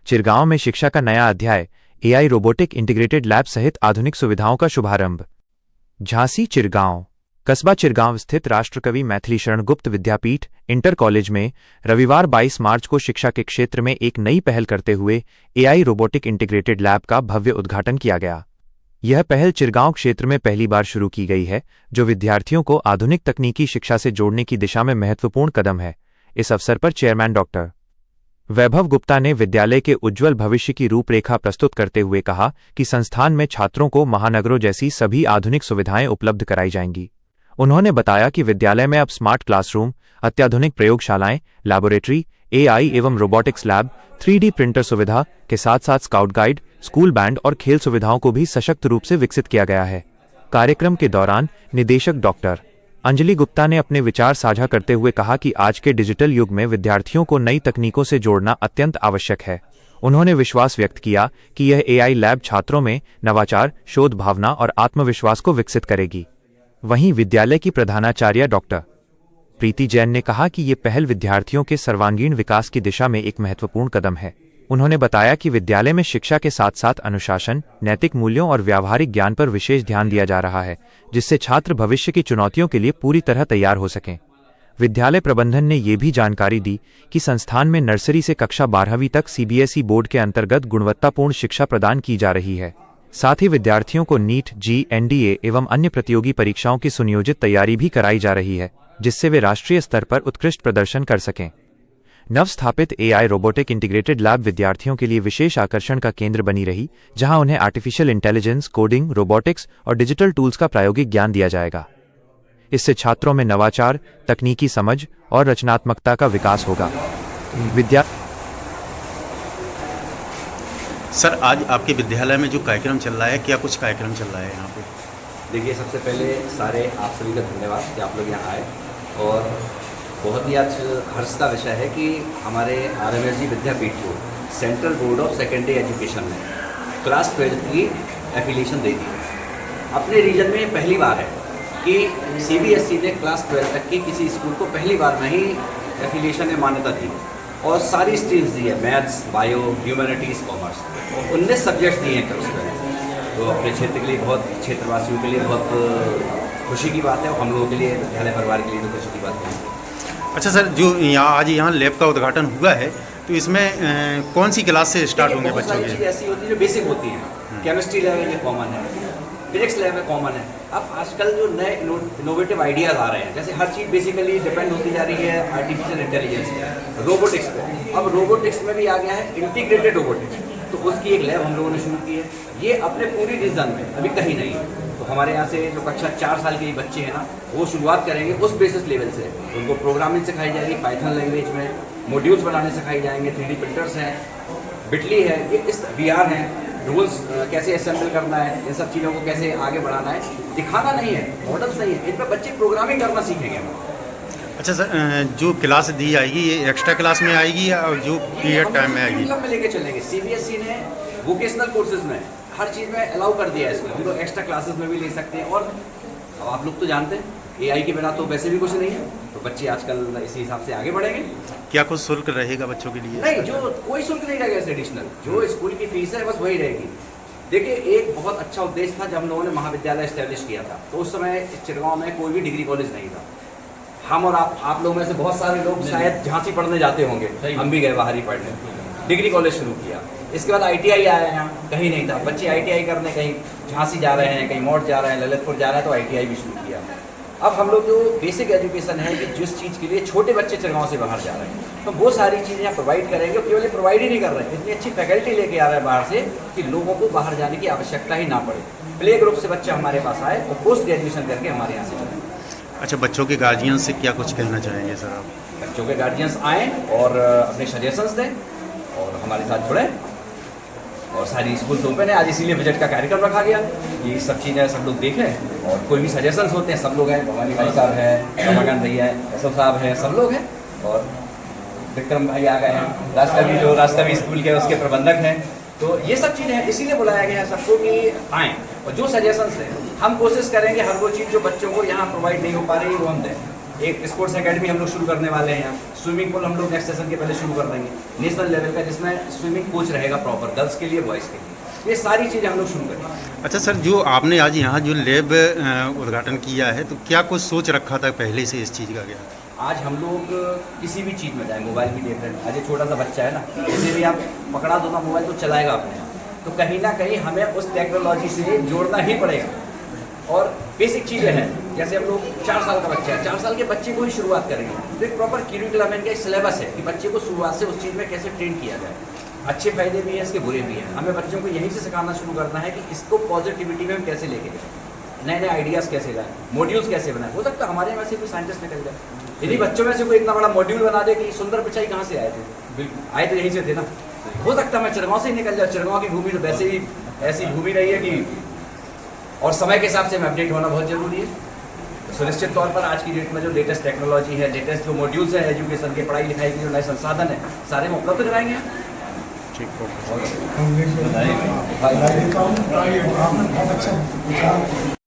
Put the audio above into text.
चिरगांव में शिक्षा का नया अध्याय, एआई रोबोटिक इंटीग्रेटेड लैब सहित आधुनिक सुविधाओं का शुभारंभ। झांसी चिरगांव कस्बा चिरगांव स्थित राष्ट्रकवि मैथिली शरण गुप्त विद्यापीठ इंटर कॉलेज में रविवार 22 मार्च को शिक्षा के क्षेत्र में एक नई पहल करते हुए एआई रोबोटिक इंटीग्रेटेड लैब का भव्य उद्घाटन किया गया। यह पहल चिरगांव क्षेत्र में पहली बार शुरू की गई है, जो विद्यार्थियों को आधुनिक तकनीकी शिक्षा से जोड़ने की दिशा में महत्वपूर्ण कदम है। इस अवसर पर चेयरमैन डॉक्टर वैभव गुप्ता ने विद्यालय के उज्ज्वल भविष्य की रूपरेखा प्रस्तुत करते हुए कहा कि संस्थान में छात्रों को महानगरों जैसी सभी आधुनिक सुविधाएं उपलब्ध कराई जाएंगी। उन्होंने बताया कि विद्यालय में अब स्मार्ट क्लासरूम, अत्याधुनिक प्रयोगशालाएं, लैबोरेटरी, एआई एवं रोबोटिक्स लैब, 3D प्रिंटर सुविधा के साथ साथ स्काउट गाइड, स्कूल बैंड और खेल सुविधाओं को भी सशक्त रूप से विकसित किया गया है। कार्यक्रम के दौरान निदेशक डॉक्टर अंजलि गुप्ता ने अपने विचार साझा करते हुए कहा कि आज के डिजिटल युग में विद्यार्थियों को नई तकनीकों से जोड़ना अत्यंत आवश्यक है। उन्होंने विश्वास व्यक्त किया कि यह एआई लैब छात्रों में नवाचार, शोध भावना और आत्मविश्वास को विकसित करेगी। वहीं विद्यालय की प्रधानाचार्य डॉक्टर प्रीति जैन ने कहा कि ये पहल विद्यार्थियों के सर्वांगीण विकास की दिशा में एक महत्वपूर्ण कदम है। उन्होंने बताया कि विद्यालय में शिक्षा के साथ साथ अनुशासन, नैतिक मूल्यों और व्यावहारिक ज्ञान पर विशेष ध्यान दिया जा रहा है, जिससे छात्र भविष्य की चुनौतियों के लिए पूरी तरह तैयार हो सकें। विद्यालय प्रबंधन ने ये भी जानकारी दी कि संस्थान में नर्सरी से कक्षा 12वीं तक सीबीएसई बोर्ड के अंतर्गत गुणवत्तापूर्ण शिक्षा प्रदान की जा रही है। साथ ही विद्यार्थियों को नीट, जी, एनडीए एवं अन्य प्रतियोगी परीक्षाओं की सुनियोजित तैयारी भी कराई जा रही है, जिससे वे राष्ट्रीय स्तर पर उत्कृष्ट प्रदर्शन कर सकें। नवस्थापित एआई रोबोटिक इंटीग्रेटेड लैब विद्यार्थियों के लिए विशेष आकर्षण का केंद्र बनी रही, जहां उन्हें आर्टिफिशियल इंटेलिजेंस, कोडिंग, रोबोटिक्स और डिजिटल टूल्स का प्रायोगिक ज्ञान दिया जाएगा। इससे छात्रों में नवाचार, तकनीकी समझ और रचनात्मकता का विकास होगा। सर, आज आपके विद्यालय में जो कार्यक्रम चल रहा है, क्या कुछ कार्यक्रम चल रहा है यहाँ पे? देखिए, सबसे पहले सारे आप सभी का धन्यवाद कि आप लोग यहाँ आए। और बहुत ही आज हर्ष का विषय है कि हमारे RMSG विद्यापीठ को central board of secondary education ने क्लास 12 की एफिलिएशन दे दी है। अपने रीजन में पहली बार है कि CBSE ने क्लास 12 तक की किसी स्कूल को पहली बार में ही एफिलिएशन में मान्यता दी और सारी स्ट्रीम्स दी है, maths, bio, humanities, commerce, 19 subjects दिए हैं क्लास 12। तो अपने क्षेत्र के लिए बहुत, क्षेत्रवासियों के लिए बहुत खुशी की बात है और हम लोगों के लिए, विद्यालय परिवार के लिए तो खुशी की बात है। अच्छा सर, जो आज यहाँ लैब का उद्घाटन हुआ है, तो इसमें कौन सी क्लास से स्टार्ट होंगे बच्चों के? चीज़ ऐसी होती है जो बेसिक होती है। केमिस्ट्री लैब है, ये कॉमन है। फिजिक्स लैब है, कॉमन है। अब आजकल जो नए इनोवेटिव आइडियाज़ आ रहे हैं, जैसे हर चीज़ बेसिकली डिपेंड होती जा रही है आर्टिफिशियल इंटेलिजेंस पे, रोबोटिक्स पे। अब रोबोटिक्स में भी आ गया है इंटीग्रेटेड रोबोटिक्स, तो उसकी एक लैब हम लोगों ने शुरू की है। ये अपने पूरी रीजन में अभी कहीं नहीं है। तो हमारे यहाँ से जो कक्षा 4 साल के बच्चे हैं ना, वो शुरुआत करेंगे उस बेसिस लेवल से। उनको प्रोग्रामिंग सिखाई जाएगी, पाइथन लैंग्वेज में मॉड्यूल्स बनाने सिखाई जाएंगे, 3D प्रिंटर्स हैं, बिटली है, ये इस VR हैं, रूल्स कैसे असेंबल करना है, इन सब चीज़ों को कैसे आगे बढ़ाना है, दिखाना नहीं है, मॉडल्स नहीं है, इन पर बच्चे प्रोग्रामिंग करना सीखेंगे। अच्छा सर, जो क्लास दी जाएगी ये एक्स्ट्रा क्लास में आएगी या जो पीरियड टाइम में आएगी? में लेके चलेंगे। CBSE ने वोकेशनल कोर्सेज में हर चीज़ में अलाउ कर दिया है इसको, हम लोग एक्स्ट्रा क्लासेस में भी ले सकते हैं। और अब आप लोग तो जानते हैं AI के बिना तो वैसे भी कुछ नहीं है, तो बच्चे आजकल इसी हिसाब से आगे बढ़ेंगे। क्या कुछ शुल्क रहेगा बच्चों के लिए? नहीं, जो कोई शुल्क नहीं रहेगा एडिशनल, जो स्कूल की फीस है बस वही रहेगी। देखिए, एक बहुत अच्छा उद्देश्य था जब हम लोगों ने महाविद्यालय एस्टेब्लिश किया था, तो उस समय चिरगांव में कोई भी डिग्री कॉलेज नहीं था। हम और आप लोगों में से बहुत सारे लोग शायद झांसी पढ़ने जाते होंगे, हम भी गए बाहर ही पढ़ने, डिग्री कॉलेज शुरू किया। इसके बाद ITI आया, यहाँ कहीं नहीं था, बच्चे ITI करने कहीं झांसी जा रहे हैं, कहीं मौट जा रहे हैं, ललितपुर जा रहे हैं, तो ITI भी शुरू किया। अब हम लोग जो बेसिक एजुकेशन है कि जिस चीज़ के लिए छोटे बच्चे चिरगांव से बाहर जा रहे हैं, तो वो सारी चीज़ें यहाँ प्रोवाइड करेंगे। केवल प्रोवाइड ही नहीं कर रहे हैं, इतनी अच्छी फैकल्टी लेके आ रहे हैं बाहर से कि लोगों को बाहर जाने की आवश्यकता ही ना पड़े। प्ले ग्रुप से बच्चे हमारे पास आए और पोस्ट ग्रेजुएशन करके हमारे यहाँ से चले। अच्छा, बच्चों के गार्जियन से क्या कुछ कहना चाहेंगे सर आप? बच्चों के गार्जियंस आएँ और अपने सजेशंस दें और हमारे साथ जुड़ें। और सारी स्कूल ओपन है, आज इसीलिए बजट का कार्यक्रम रखा गया। ये सब चीज़ें सब लोग देखें और कोई भी सजेशंस होते हैं, सब लोग हैं, भवानी भाई साहब हैं, रमाकांत भैया हैं, SO साहब हैं, सब लोग हैं। और विक्रम भाई आ गए हैं, राष्ट्रकवि स्कूल के उसके प्रबंधक हैं। तो ये सब चीज़ें हैं, इसीलिए बुलाया गया है सबको कि आएँ और जो सजेशंस हैं हम कोशिश करेंगे हर वो चीज़ जो बच्चों को यहाँ प्रोवाइड नहीं हो पा रही वो हम दें। एक स्पोर्ट्स एकेडमी हम लोग शुरू करने वाले हैं यहाँ। स्विमिंग पूल हम लोग नेक्स्ट सेशन के पहले शुरू कर देंगे नेशनल लेवल का, जिसमें स्विमिंग कोच रहेगा प्रॉपर, गर्ल्स के लिए बॉयज़ के लिए। ये सारी चीज़ें हम लोग शुरू करेंगे। अच्छा सर, जो आपने आज यहाँ जो लैब उद्घाटन किया है, तो क्या कुछ सोच रखा था पहले से इस चीज़ का? क्या आज हम लोग किसी भी चीज़ में जाए, मोबाइल भी देख रहे हैं, आज ये छोटा सा बच्चा है ना, किसी भी आप पकड़ा दो ना मोबाइल तो चलाएगा अपने आप। तो कहीं ना कहीं हमें उस टेक्नोलॉजी से जोड़ना ही पड़ेगा। और बेसिक चीज़ें हैं, जैसे हम लोग 4 साल का बच्चा है, 4 साल के बच्चे को ही शुरुआत करेंगे तो एक प्रॉपर करिकुलम इनका एक सिलेबस है कि बच्चे को शुरुआत से उस चीज़ में कैसे ट्रेन किया जाए। अच्छे फायदे भी हैं इसके, बुरे भी हैं। हमें बच्चों को यहीं से सिखाना शुरू करना है कि इसको पॉजिटिविटी में हम कैसे लेके जाए, नए नए आइडियाज़ कैसे लाएं, मॉड्यूल्स कैसे बनाएं। हो सकता है हमारे में से कोई साइंटिस्ट निकल जाए, यदि बच्चों में से कोई इतना बड़ा मॉड्यूल बना दे कि सुंदर पिचाई कहाँ से आए थे, बिल्कुल आए तो यहीं से थे ना। हो सकता है मैं चिरगांव से ही निकल जाऊँ, चिरगांव की भूमि तो वैसे ही ऐसी भूमि रही है कि, और समय के हिसाब से में अपडेट होना बहुत ज़रूरी है। तो सुनिश्चित तौर पर आज की डेट में जो लेटेस्ट टेक्नोलॉजी है, लेटेस्ट जो मॉड्यूल्स हैं एजुकेशन के, पढ़ाई लिखाई के जो नए संसाधन है, सारे में उपलब्ध कराएंगे। ठीक बहुत अच्छा।